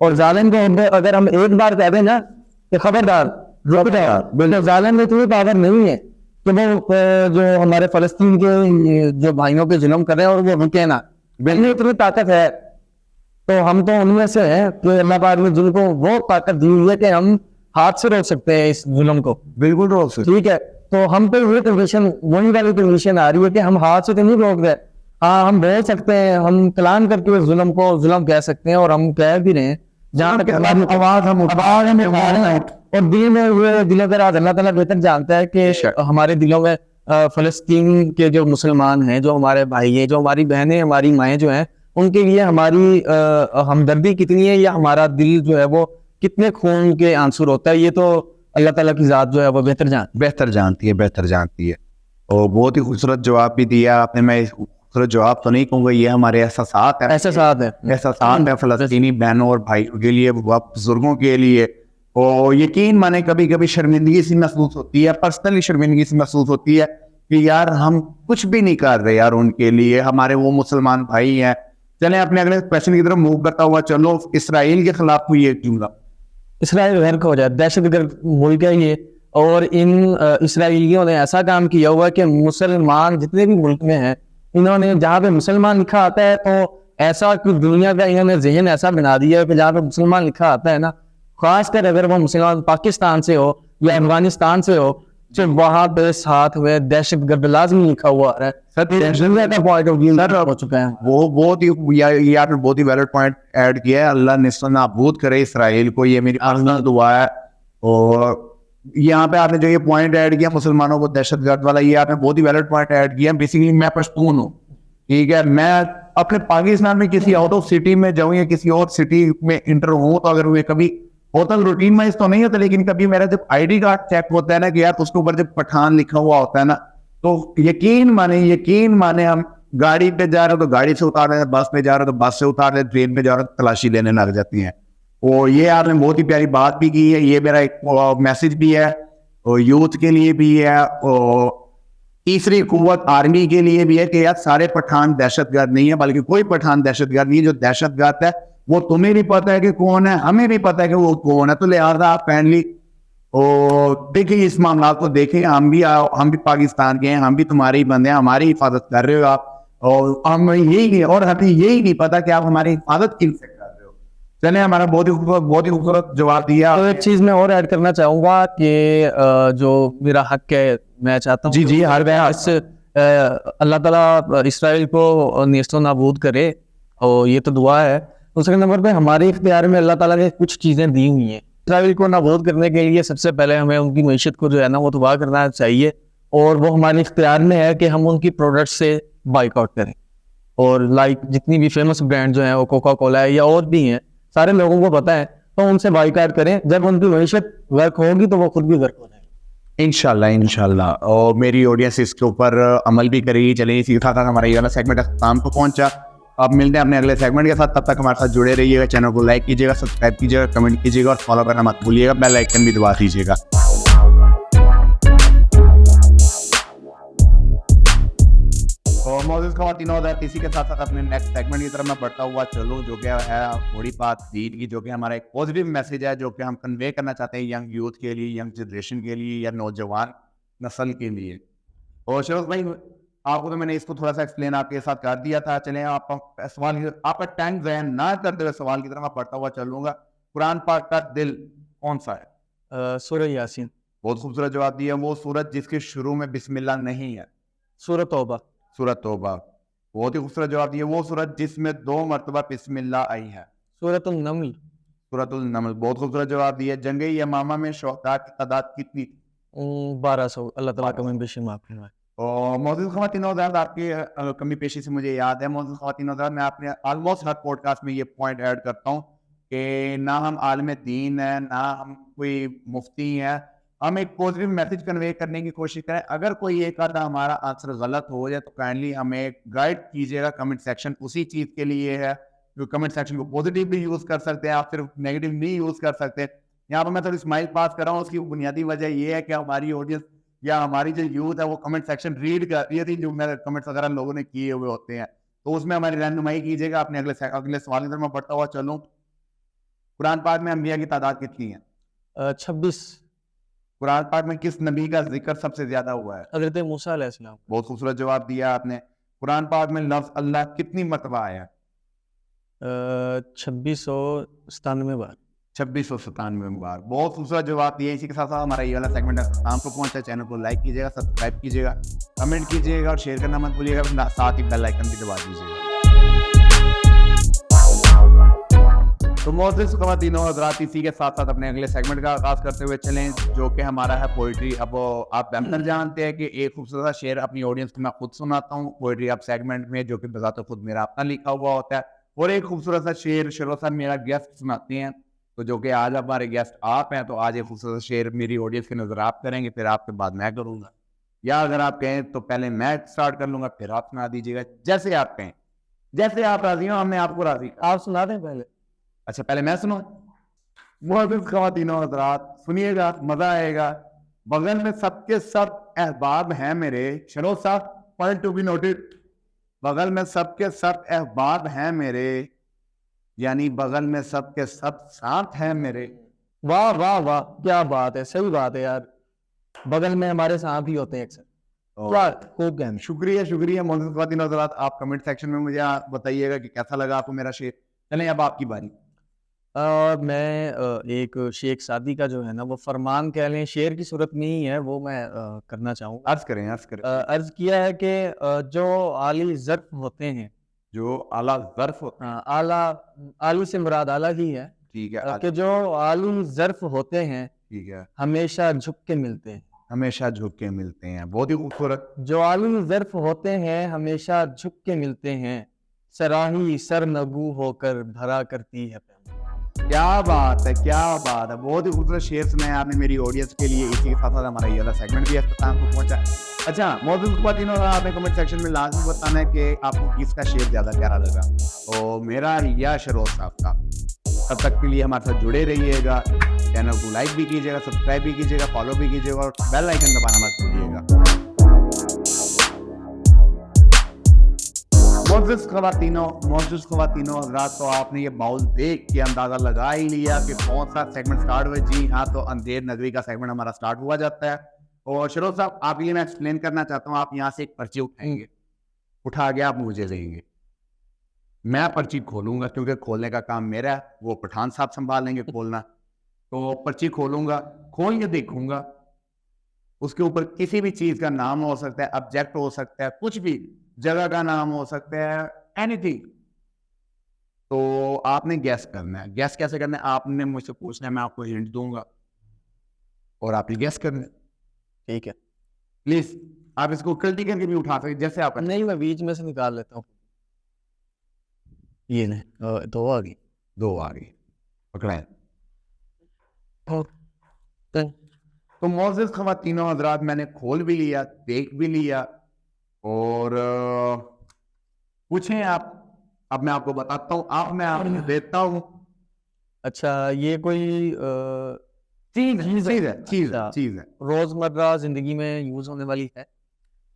और जालिम को अगर हम एक बार कह दें ना कि खबरदार रुक जाओ, जालिम में तुम्हें पावर नहीं है कि वो जो हमारे फलस्तीन के जो भाइयों पे जुल्म कर रहे हैं और वो रुके ना, बिल्कुल तुम्हें ताकत है, तो हम तो उनमें से हैं। तो अल्लाह पाक ने जुल्म को वो ताकत दी हुई है कि हम हाथ से रोक सकते हैं इस जुल्म को। बिल्कुल रोक सकते। ठीक है, तो हम पे ये कंडीशन, वही वाली कंडीशन आ रही है कि हम हाथ से तो नहीं रोक रहे। हाँ, हम बोल सकते हैं, हम कलाम करके उस जुल्म को जुल्म कह सकते हैं, और हम कह भी रहे हैं जहाँ तक हमारी आवाज हम उठा रहे हैं। और दिल में हुए दिलों के राज अल्लाह ताला बेहतर जानता है कि हमारे दिलों में फलस्तीन के जो मुसलमान हैं, जो हमारे भाई हैं, जो हमारी बहनें, हमारी माएँ जो हैं, उनके लिए हमारी हमदर्दी कितनी है, या हमारा दिल जो है वो कितने खून के आंसू होता है, ये तो अल्लाह ताला की जात जो है वो बेहतर जानती है। और बहुत ही खूबसूरत जवाब भी दिया आपने। मैं खूबसूरत जवाब तो नहीं कहूँगा, ये हमारे एहसास है फलस्तीनी बहनों और भाइयों के लिए, बुजुर्गों के लिए। और यकीन माने कभी कभी शर्मिंदगी सी महसूस होती है, पर्सनली शर्मिंदगी सी महसूस होती है कि यार हम कुछ भी नहीं कर रहे यार उनके लिए, हमारे वो मुसलमान भाई हैं। चले अपने अगले क्वेश्चन की तरफ मूव करता हुआ चलो, इसराइल के खिलाफ कोई एक जुमला। इसराइल गैर हो जाए, दहशतगर्द मुल्क है ये, और इन इसराइलियों ने ऐसा काम किया हुआ कि मुसलमान जितने भी मुल्क में हैं, इन्होंने जहाँ पे मुसलमान लिखा आता है तो ऐसा कि दुनिया का इन्होंने जहन ऐसा बना दिया है कि जहाँ पे मुसलमान लिखा आता है ना, खासकर अगर वो मुसलमान पाकिस्तान से हो या अफगानिस्तान से हो, तो वहाँ पे साथ में दहशतगर्द लाजमी लिखा हुआ है। पॉइंट ऑफ व्यू हो चुका है वो बहुत ही आपने बहुत ही वैलिड पॉइंट ऐड किया है। अल्लाह निस्ताबूद करे इसराइल को, ये मेरी पर्सनल दुआ है। और यहाँ पे आपने जो ये पॉइंट ऐड किया मुसलमानों को दहशतगर्द वाला, ये आपने बहुत ही वैलिड पॉइंट ऐड किया। बेसिकली मैं पश्तून हूँ, ठीक है, मैं अपने पाकिस्तान में किसी आउट ऑफ सिटी में जाऊँ या किसी और सिटी में इंटर हूँ, तो अगर वे कभी होता रूटीन वाइज तो नहीं होता, लेकिन कभी मेरा जब आईडी कार्ड चेक होता है ना कि यार उसके ऊपर जब पठान लिखा हुआ होता है ना, तो यकीन माने हम गाड़ी पे जा रहे हो तो गाड़ी से उतार रहे हैं, बस पे जा रहे हो तो बस से उतार रहे हैं, ट्रेन पे जा रहे हो तो तलाशी लेने लग जाती हैं। और ये आपने बहुत ही प्यारी बात भी की है, ये मेरा एक मैसेज भी है और यूथ के लिए भी है, और तीसरी कुव्वत आर्मी के लिए भी है कि यार सारे पठान दहशतगर्द नहीं है, बल्कि कोई पठान दहशतगर्द नहीं है। जो दहशतगर्द है वो तुम्हें भी पता है कि कौन है, हमें भी पता है कि वो कौन है, तो लिहाजा आप काइंडली और देखिए इस मामला को देखें। हम भी पाकिस्तान के हैं, हम भी तुम्हारे बंदे हैं, हमारी हिफाजत कर रहे हो आप, और हम यही और हमें यही नहीं पता कि आप हमारी हिफाजत किनसे कर रहे हो। चले, हमारा बहुत ही खूबसूरत जवाब दिया। तो एक चीज मैं और ऐड करना चाहूंगा कि जो मेरा हक है, मैं चाहता हूँ जी हर अल्लाह ताला इसराइल को नेस्तो नाबूद करे, और ये तो दुआ है। दूसरे नंबर पे हमारे इख्तियार में अल्लाह ताला ने कुछ चीज़ें दी हुई हैं। इसराइल को नाबूद करने के लिए सबसे पहले हमें उनकी मईशत को जो है ना वो तबाह करना चाहिए, और वो हमारे इख्तियार में है कि हम उनकी प्रोडक्ट से बाइकआउट करें। और लाइक जितनी भी फेमस ब्रांड जो हैं, वो कोका कोला है या और भी हैं, सारे लोगों को पता है, तो उनसे बाइकआउट करें। जब उनकी मईशत वर्क होगी तो वो खुद भी वर्क हो जाएगी इंशाल्लाह। और मेरी ऑडियंस इसके ऊपर अमल भी करेगी। चलिए, इसी के साथ हमारा ये वाला सेगमेंट खत्म को पहुंचा। अब मिलते हैं अपने अगले सेगमेंट के साथ, तब तक हमारे साथ जुड़े रहिएगा। चैनल को लाइक कीजिएगा, सब्सक्राइब कीजिएगा, कमेंट कीजिएगा और फॉलो करना मत भूलिएगा। बेल आइकन भी दबा दीजिएगा। और मौजूद ख़वातीन हज़रात, इसी के साथ साथ अपने नेक्स्ट सेगमेंट की तरफ मैं बढ़ता हुआ चलूँ, जो कि है थोड़ी बात दीन की, जो कि हमारा एक पॉजिटिव मैसेज है, जो कि हम कन्वे करना चाहते हैं यंग यूथ के लिए, यंग जनरेशन के लिए या नौजवान नस्ल के लिए। और शरोज भाई, आपको तो मैंने इसको थोड़ा सा एक्सप्लेन आपके साथ कर दिया था। चलें आपका टाइम ज़ाया ना करते हुए सवाल की तरफ मैं बढ़ता हुआ चलूँगा। कुरान पाक का दिल कौन सा है? सूरह यासीन। बहुत खूबसूरत जवाब दिया। वो सूरत जिसके शुरू में बिस्मिल्लाह नहीं है? सूरह तौबा। सूरत तौबा। बहुत ही खूबसूरत जवाब दिया। वो सूरत जिसमें 2 मरतबा बिस्मिल्लाह आई है? सूरतुल नमल। सूरतुल नमल। बहुत खूबसूरत जवाब दिया। जंग यमामा में शुहदा की तादाद कितनी थी? 1200। अल्लाह ताला कमी बेशी माफ फरमाए। और मौजूद ख़वातीन हज़रात, आपकी कमी पेशी से मुझे याद है, मौजूद ख़वातीन हज़रात, मैं अपने ऑलमोस्ट हर पॉडकास्ट में ये पॉइंट ऐड करता हूँ कि ना हम आलिम दीन है, ना हम कोई मुफ्ती हैं। हम एक पॉजिटिव मैसेज कन्वे करने की कोशिश करें। अगर कोई एक आधा हमारा आंसर गलत हो जाए तो काइंडली हमें गाइड कीजिएगा। कमेंट सेक्शन उसी चीज़ के लिए है, जो कमेंट सेक्शन को पॉजिटिव भी यूज़ कर सकते हैं, आप सिर्फ नेगेटिव नहीं यूज़ कर सकते। यहाँ पर मैं थोड़ी स्माइल पास कर रहा हूँ, उसकी बुनियादी वजह ये है कि हमारी ऑडियंस या हमारी जो यूथ है वो कमेंट सेक्शन रीड कर रही थी, जो मेरे कमेंट्स वगैरह लोगों ने किए हुए होते हैं, तो उसमें हमारी रहनुमाई कीजिएगा। अपने अगले सवाल की तरफ मैं बढ़ता हुआ चलूँ। कुरान पाक में अंबिया की तादाद कितनी है? 26। कुरान पाक में किस नबी का जिक्र सबसे ज्यादा हुआ है? हजरत मूसा अलैहिस्सलाम। बहुत खूबसूरत जवाब दिया आपने। कुरान पाक में लफ्ज अल्लाह कितनी मरतबा आया? 2697 बार। 2697 बार। बहुत खूबसूरत जवाब दिया। इसी के साथ साथ हमारा ये वाला सेगमेंट शाम को पहुंचा। चैनल को लाइक कीजिएगा, सब्सक्राइब कीजिएगा, कमेंट कीजिएगा और शेयर करना मत भूलिएगा। साथ ही बेल आइकन भी दबा दीजिएगा। तो मोअज़्ज़िज़ ख़वातीन और हज़रात, इसी के साथ साथ अपने अगले सेगमेंट का आगाज़ करते हुए चलें, जो कि हमारा है पोइट्री। अब आप बेहतर जानते हैं कि एक खूबसूरत सा शेर अपनी ऑडियंस को मैं खुद सुनाता हूँ पोइट्री अब सेगमेंट में, जो कि बज़ात खुद मेरा अपना लिखा हुआ होता है। और एक खूबसूरत सा शेर शरों साहब मेरा गेस्ट सुनाते हैं, तो जो कि आज हमारे गेस्ट आप हैं, तो आज एक खूबसूरत शेर मेरी ऑडियंस की नज़र आप करेंगे, फिर आपके बाद मैं करूँगा, या अगर आप कहें तो पहले मैं स्टार्ट कर लूँगा, फिर आप सुना दीजिएगा, जैसे आप कहें। जैसे आप राजी हो, हमने आपको राजी। आप सुना दें पहले। अच्छा, पहले मैं सुनो। मोअज़्ज़िज़ ख़वातीन और हज़रात, सुनिएगा, मजा आएगा। बगल में सबके सब अहबाब हैं मेरे। शरों साहब, पॉइंट टू बी नोटेड। बगल में सबके सब अहबाब हैं मेरे, यानी बगल में सबके सब साथ हैं मेरे। वाह वाह वाह, क्या बात है, सही बात है यार। बगल में हमारे साथ ही होते हैं अक्सर। वाह, खूब कहना। शुक्रिया शुक्रिया। मोअज़्ज़िज़ ख़वातीन और हज़रात, आप कमेंट सेक्शन में मुझे बताइएगा कि कैसा लगा आपको मेरा शेर। चलें, अब आपकी बारी। मैं एक शेख सादी का जो है ना, वो फरमान कह लें, शेर की सूरत में ही है, वो मैं करना चाहूँगा। अर्ज करें, अर्ज करें। अर्ज किया है कि जो आली ज़र्फ होते हैं, जो आला ज़र्फ होता है, आला, आली से मुराद आला ही है, ठीक है, कि जो आली ज़र्फ होते हैं ठीक है, हमेशा झुक के मिलते हैं। हमेशा झुक के मिलते हैं। बहुत ही खूबसूरत। जो आली ज़र्फ होते हैं हमेशा झुक के मिलते हैं, सराही सर नगू होकर भरा करती है। क्या बात है, क्या बात है। बहुत ही खूबसूरत शेर सुनाया आपने मेरी ऑडियंस के लिए। इसी के साथ साथ हमारा ये वाला सेगमेंट भी अख्ताम को पहुंचा। अच्छा, मौजूद ख़वातीन और आपने कमेंट सेक्शन में लाजमी बताना है कि आपको किसका शेर ज़्यादा प्यारा लगा, तो मेरा या शरोज साहब का। तब तक के लिए हमारे साथ जुड़े रहिएगा। चैनल को लाइक भी कीजिएगा, सब्सक्राइब भी कीजिएगा, फॉलो भी कीजिएगा और बेल आइकन दबाना मत भूलिएगा। मोअज़्ज़िज़ ख़वातीनों हज़रात, तो आपने ये बाउल देख के अंदाज़ा लगा ही लिया कि कौन सा सेगमेंट स्टार्ट हुआ। जी हाँ, तो अंधेर नगरी का सेगमेंट हमारा स्टार्ट हुआ जाता है। और शरोज साहब, आप ये मैं एक्सप्लेन करना चाहता हूँ। आप यहाँ से एक पर्ची उठाएंगे, उठा के आप मुझे देंगे, मैं पर्ची खोलूंगा, क्योंकि खोलने का काम मेरा है, वो पठान साहब संभालेंगे खोलना। तो पर्ची खोलूंगा, खोल के देखूंगा, उसके ऊपर किसी भी चीज का नाम हो सकता है, ऑब्जेक्ट हो सकता है, कुछ भी जगह का नाम हो सकता है, एनीथिंग। तो आपने गैस करना है। गैस कैसे करना है? आपने मुझसे पूछना है, मैं आपको हिंट दूंगा और आपने गैस करना है। ठीक है, प्लीज आप इसको उल्टी करके भी उठा सकते, जैसे आप। नहीं, मैं बीच में से निकाल लेता हूँ। ये नहीं, दो आ गई। दो आ गई, पकड़ाए। तो तो मोअज़्ज़िज़ ख़वातीनों हज़रात, मैंने खोल भी लिया, देख भी लिया, और पूछें आप अब मैं आपको बताता हूँ, अब मैं आपको देता हूँ। अच्छा, ये कोई चीज है, अच्छा, चीज है। रोजमर्रा जिंदगी में यूज होने वाली है।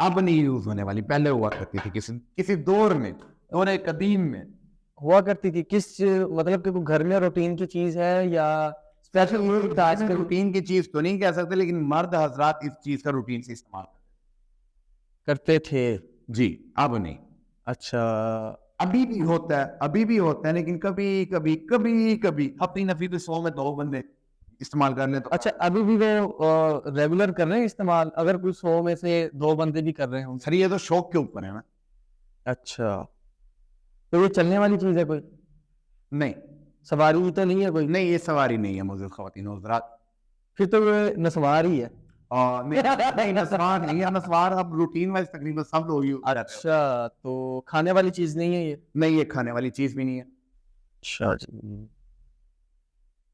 अब नहीं यूज होने वाली, पहले हुआ करती थी किसी किसी दौर में, दौर कदीम में। हुआ करती थी किस, मतलब कि कोई घर में रूटीन की चीज है या स्पेशल आज के रूटीन की चीज तो नहीं कह सकते, लेकिन मर्द हजरात इस चीज का रूटीन से इस्तेमाल करते थे? जी, अब नहीं। अच्छा, अभी भी होता है, अभी भी होता है, लेकिन कभी कभी कभी कभी हफ्ती नफी तो 100 में 2 बंदे इस्तेमाल कर ले तो। अच्छा, अभी भी वो रेगुलर कर रहे हैं इस्तेमाल? अगर कोई 100 में से 2 बंदे भी कर रहे हों? सर ये तो शौक के ऊपर है ना। अच्छा, तो ये चलने वाली चीज है कोई? नहीं सवारी तो नहीं है कोई? नहीं, ये सवारी नहीं है मुझे ख़वातीन और हज़रात। फिर तो ये नसवार ही है। नहीं नस्वार नहीं है, नस्वार अब रूटीन वाइज तकरीबन सब लोग यूज करते हैं। अच्छा, तो खाने वाली चीज नहीं है ये? नहीं, ये खाने वाली चीज भी नहीं है। अच्छा जी,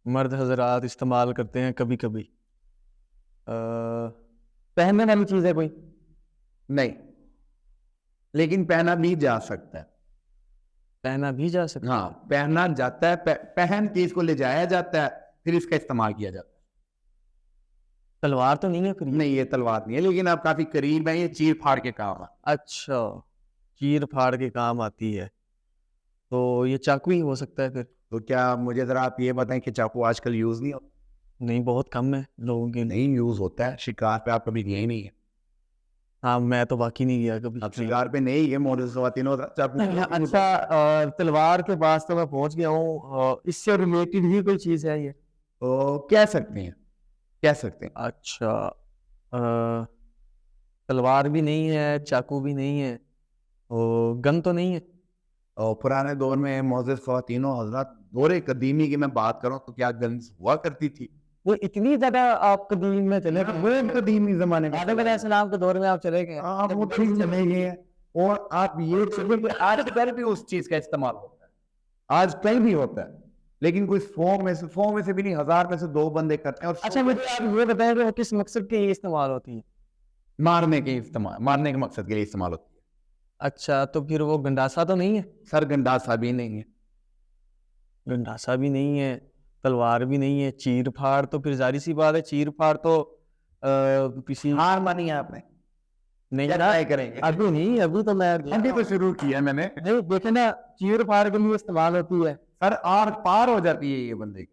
मर्द हजरात इस्तेमाल करते हैं कभी कभी। पहनने वाली चीज है कोई? नहीं, लेकिन पहना भी जा सकता है। पहना भी जा सकता हाँ, पहना जाता है, पहन के इसको ले जाया जाता है, फिर इसका इस्तेमाल किया जाता है। तलवार तो नहीं है फिर ये? नहीं, ये तलवार नहीं है, लेकिन आप काफी करीब है, ये चीर फाड़ के काम है। अच्छा, चीर फाड़ के काम आती है, तो ये चाकू ही हो सकता है फिर? तो क्या मुझे जरा आप ये बताएं कि चाकू आजकल यूज नहीं होता? नहीं, बहुत कम है लोगों के। नहीं, यूज होता है। शिकार पे आप कभी गए ही नहीं है? हाँ, मैं तो बाकी नहीं गया कभी। अब शिकार पे नहीं है, मोटर ख़वातीन चाकू। अच्छा, तलवार के पास तो मैं पहुंच गया हूँ, इससे रिलेटेड ही कोई चीज है ये? तो कह सकते हैं, कह सकते हैं। अच्छा, तलवार भी नहीं है, चाकू भी नहीं है, और गन तो नहीं है? और पुराने दौर में मोअज़्ज़िज़ ख़वातीनों हज़रात, दौर कदीमी की मैं बात करूं तो क्या गन्स हुआ करती थी। वो इतनी ज्यादा आप कदीम में चले गए? वो कदीमी जमाने में आदम अलैहिस्सलाम के दौर में आप चले गए? आप वो ठीक चले गए हैं। और आप ये चीजें कि आजकल भी उस चीज का इस्तेमाल होता है, आजकल भी होता है, लेकिन कोई 100 में से भी नहीं, 1000 में से 2 बंदे करते हैं। और अच्छा, मुझे आप ये बताएं कि किस मकसद के लिए इस्तेमाल होती है? मारने के इस्तेमाल, मारने के मकसद के लिए इस्तेमाल होती है। अच्छा, तो फिर वो गंडासा तो नहीं है? सर गंडासा भी नहीं है। गंडासा भी नहीं है, तलवार भी नहीं है, चीर फाड़ तो फिर जारी सी बात है, चीर फाड़ तो किसी हार मानी है आपने? नहीं क्या ना, ट्राई करेंगे? अभी नहीं, अभी तो मैं अभी तो शुरू किया मैंने। नहीं, देखे ना, चीर फाड़ के लिए इस्तेमाल होती है। सर आर पार हो जाती है ये बंदे की।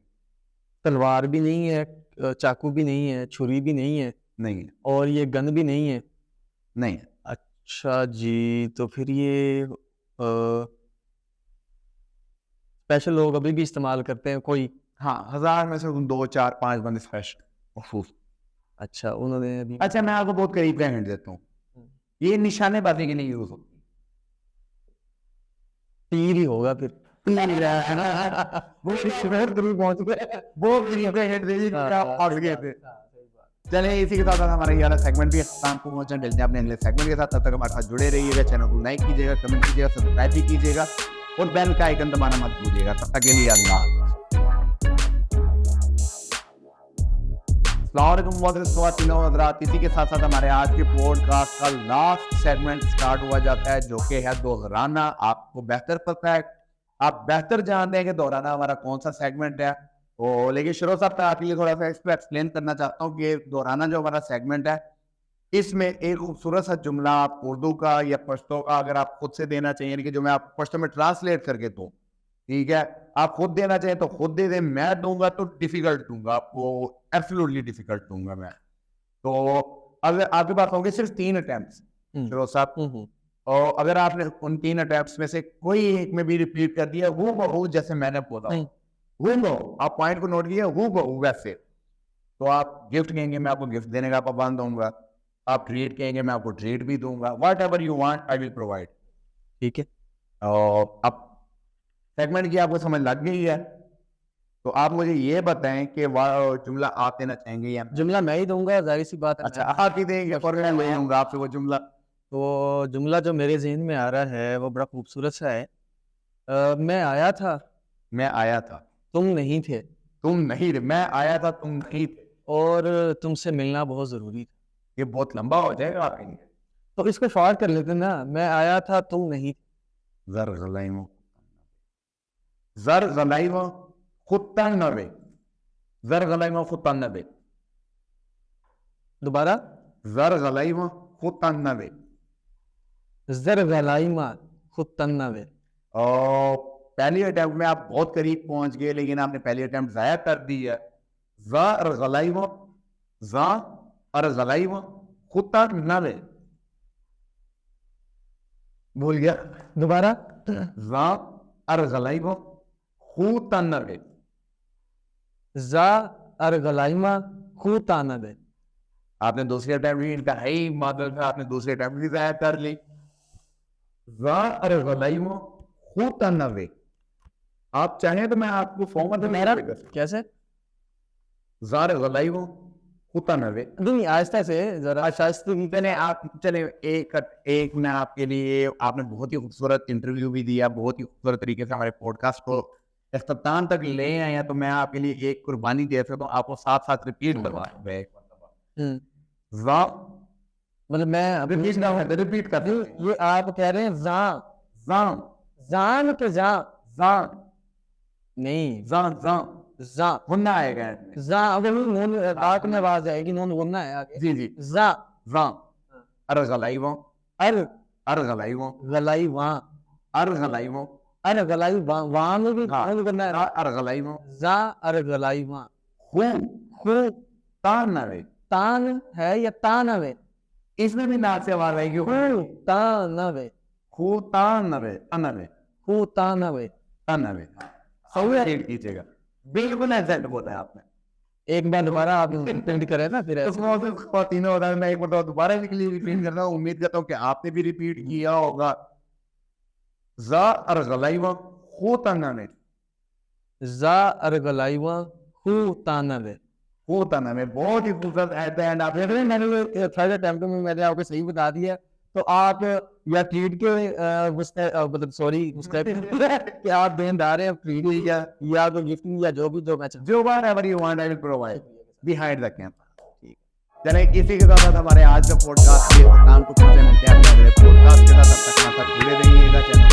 तलवार भी नहीं है, चाकू भी नहीं है, छुरी भी नहीं है, नहीं है, और ये गन भी नहीं है। नहीं है। अच्छा जी, तो फिर ये स्पेशल लोग अभी भी इस्तेमाल करते हैं कोई? हाँ, 1000 में से 2 4 5 बंदे स्पेशल मखसूस। अच्छा, उन्होंने अभी अच्छा, मैं आपको बहुत करीब का हिंट देता हूँ, ये निशानेबाजी के लिए यूज होती है। तीर ही होगा फिर। वो शहर जरूर पहुंच गए, वो करीब का हिंट दे दी, आप फंस गए थे। चलिए, इसी के साथ साथ हमारा ये वाला सेगमेंट भी शाम को पहुंचा। मिलते हैं अपने अगले सेगमेंट के साथ, तब तक हमारे साथ जुड़े रहिएगा। चैनल को लाइक कीजिएगा, कमेंट कीजिएगा, सब्सक्राइब भी कीजिएगा, और बेल का आइकन दबाना मत भूलिएगा। तब तक के लिए अल्लाह हज़रात। इसी के साथ साथ हमारे आज के पॉडकास्ट का लास्ट सेगमेंट स्टार्ट हुआ जाता है, जो कि है दोहराना। आपको बेहतर पता है, आप बेहतर जानते हैं कि दोहराना हमारा कौन सा सेगमेंट है। तो लेकिन शुरू साहब, मैं आपके लिए थोड़ा सा इसको एक्सप्लेन करना चाहता हूँ कि दोहराना जो हमारा सेगमेंट है, इसमें एक खूबसूरत सा जुमला आप उर्दू का या पश्तो का अगर आप खुद से देना चाहिए, यानी कि जो मैं आप पश्तो में ट्रांसलेट करके दूं, ठीक है, आप खुद देना चाहें तो खुद दे दें, मैं दूंगा तो डिफिकल्ट दूंगा आपको, एब्सोल्युटली डिफिकल्ट दूंगा मैं। तो अगर आपके पास होंगे सिर्फ 3 अटेम्प्ट्स फिरोज साहब, और अगर आपने उन 3 अटेम्प्ट्स में से कोई एक में भी रिपीट कर दिया वो बहु जैसे मैंने बोला, वो बहु आप पॉइंट को नोट किया, वो बहु वैसे, तो आप गिफ्ट कहेंगे, मैं आपको गिफ्ट देने का पाबंद दूंगा। आप ट्रीट कहेंगे, मैं आपको ट्रीट भी दूंगा। What ever you want I will provide. ठीक है, और अब सेगमेंट की आपको समझ लग गई है, तो आप मुझे ये बताएं कि जुमला आप देना चाहेंगे या जुमला मैं ही दूंगा, जाहिर सी बात है। अच्छा, आप ही देंगे और मैं ले आऊंगा आपसे वो जुमला। तो जुमला जो मेरे जहन में आ रहा है वो बड़ा खूबसूरत सा है। मैं आया था, मैं आया था, तुम नहीं थे, तुम नहीं थे। मैं आया था, तुम नहीं थे, और तुमसे मिलना बहुत जरूरी था। ये बहुत लंबा हो जाएगा आपके लिए, तो इसको शॉर्ट कर लेते हैं ना, मैं आया था, तुम नहीं थे। जर जर गलाई व खुतनवे, जर गलाई व खुतनवे, दोबारा जर गलाई व खुतनवे। जर गलाइमा खुतन्नवे। और पहली अटेम्प्ट में आप बहुत करीब पहुंच गए, लेकिन आपने पहली अटेम्प्ट जाया कर दी है। जा और गलाई व, जा और गलाई व खुतनवे, भूल गया। दोबारा जा और गलाई व खुतनवे। जा और गलाइमा खुतानवे। आपने दूसरी अटेम्प्ट भी, इनका है ही मॉडल था, आपने दूसरी अटेम्प्ट भी जाया कर ली। जा और गलाई व खुतनवे। आप चाहें तो मैं आपको फॉर्मूला मेरा कैसे? जार गलाई व खुतनवे। नहीं, आहिस्ता से जरा। अच्छा चले आप, चले एक मैं आपके लिए, आपने बहुत ही खूबसूरत इंटरव्यू भी दिया, बहुत ही खूबसूरत तरीके से हमारे पॉडकास्ट को इख्तिताम तक ले आए हैं, तो मैं आपके लिए एक कुर्बानी दे सकता हूँ, आपको साथ साथ रिपीट करवाएं। जा मतलब मैं अभी रिपीट ना है, रिपीट कर दूं। ये आप कह रहे हैं जा जा जान तो जा जा नहीं जा जा जा होना आएगा। जा अगर नून रात में आवाज आएगी, नून बोलना है आगे। जी जी, जा जा अर गलाई वो, अर अर गलाई वो, गलाई वहाँ, अर गलाई वो, अर गलाई वहाँ में भी नून करना है। अर गलाई वो, जा अर गलाई वहाँ। खू तान नवे, तान है या तानवे? इसमें भी नाक से आवाज आएगी। तानवे, खू तान नवे, अनवे, खू तानवे। अनवे। सही है। एक कीजिएगा, बिल्कुल ऐसा बोला है आपने। एक बार दोबारा आप रिपीट करें ना, फिर ऐसे। तीनों होता है, मैं एक बार दोबारा के लिए रिपीट करता हूँ, उम्मीद करता हूँ कि आपने भी रिपीट किया होगा। जा और गलाई व खू तानवे, जा अर गलाई वहाँ, खू तानवे। खू तानवे बहुत ही खूबसूरत ऐसा है। आप देख रहे हैं, मैंने थर्ड अटेम्प्ट में मैंने आपको सही बता दिया, तो आप या ट्रीट के मतलब सॉरी कि आप देनदार हैं ट्रीट या तो गिफ्टिंग या जो भी जो मैं जो whatever you want I will provide behind the camera. ठीक, चले इसी के साथ हमारे आज का पॉडकास्ट के इख्तिताम को पहुंचे। मिलते हैं अपने अगले पॉडकास्ट के साथ, तब तक जुड़े रहिएगा चैनल